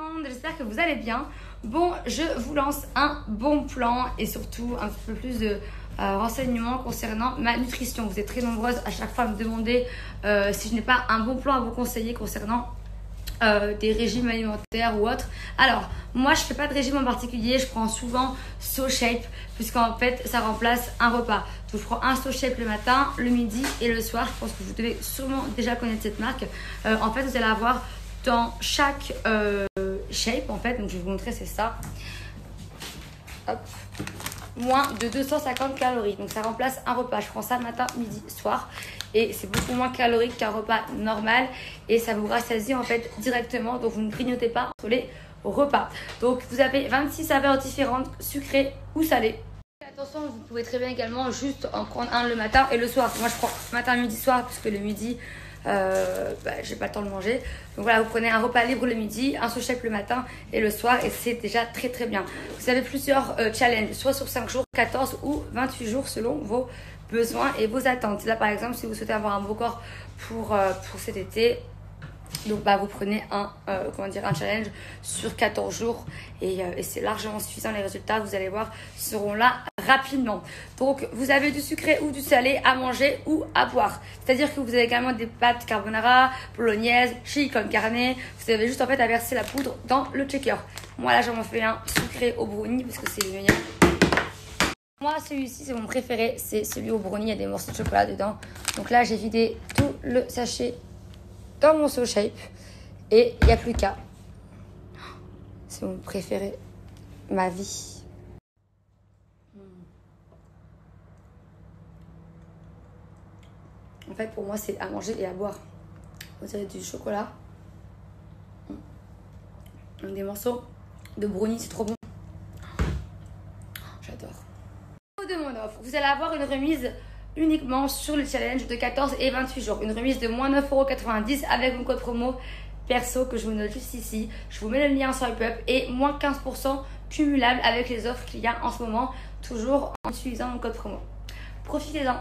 monde, j'espère que vous allez bien. Bon, je vous lance un bon plan et surtout un petit peu plus de renseignements concernant ma nutrition. Vous êtes très nombreuses à chaque fois à me demander si je n'ai pas un bon plan à vous conseiller concernant des régimes alimentaires ou autres. Alors, moi je fais pas de régime en particulier, je prends souvent SoShape puisqu'en fait ça remplace un repas. Donc je prends un SoShape le matin, le midi et le soir. Je pense que vous devez sûrement déjà connaître cette marque. En fait vous allez avoir dans chaque shape en fait, donc je vais vous montrer, c'est ça. Hop. Moins de 250 calories, donc ça remplace un repas. Je prends ça matin, midi, soir et c'est beaucoup moins calorique qu'un repas normal et ça vous rassasie en fait directement, donc vous ne grignotez pas entre les repas. Donc vous avez 26 saveurs différentes, sucrées ou salées. Attention, vous pouvez très bien également juste en prendre un le matin et le soir. Moi je prends matin, midi, soir puisque le midi j'ai pas le temps de manger. Donc voilà, vous prenez un repas libre le midi, un SoShape le matin et le soir et c'est déjà très très bien. Vous avez plusieurs challenges, soit sur 5 jours, 14 ou 28 jours selon vos besoins et vos attentes. Là par exemple, si vous souhaitez avoir un beau corps pour cet été, donc vous prenez un challenge sur 14 jours et c'est largement suffisant. Les résultats, vous allez voir, seront là rapidement. Donc vous avez du sucré ou du salé à manger ou à boire. C'est-à-dire que vous avez également des pâtes carbonara, bolognaise, chili con carne. Vous avez juste en fait à verser la poudre dans le shaker. Moi là j'en fais un sucré au brownie parce que c'est le meilleur. Moi celui-ci c'est mon préféré, c'est celui au brownie, il y a des morceaux de chocolat dedans. Donc là j'ai vidé tout le sachet dans mon SoShape et il n'y a plus qu'à. C'est mon préféré, ma vie. En fait pour moi c'est à manger et à boire. Vous avez du chocolat, des morceaux de brownie, c'est trop bon. J'adore. De mon offre, vous allez avoir une remise uniquement sur le challenge de 14 et 28 jours. Une remise de moins 9,90 € avec mon code promo perso que je vous note juste ici. Je vous mets le lien sur Swipe Up et moins 15% cumulable avec les offres qu'il y a en ce moment, toujours en utilisant mon code promo. Profitez-en.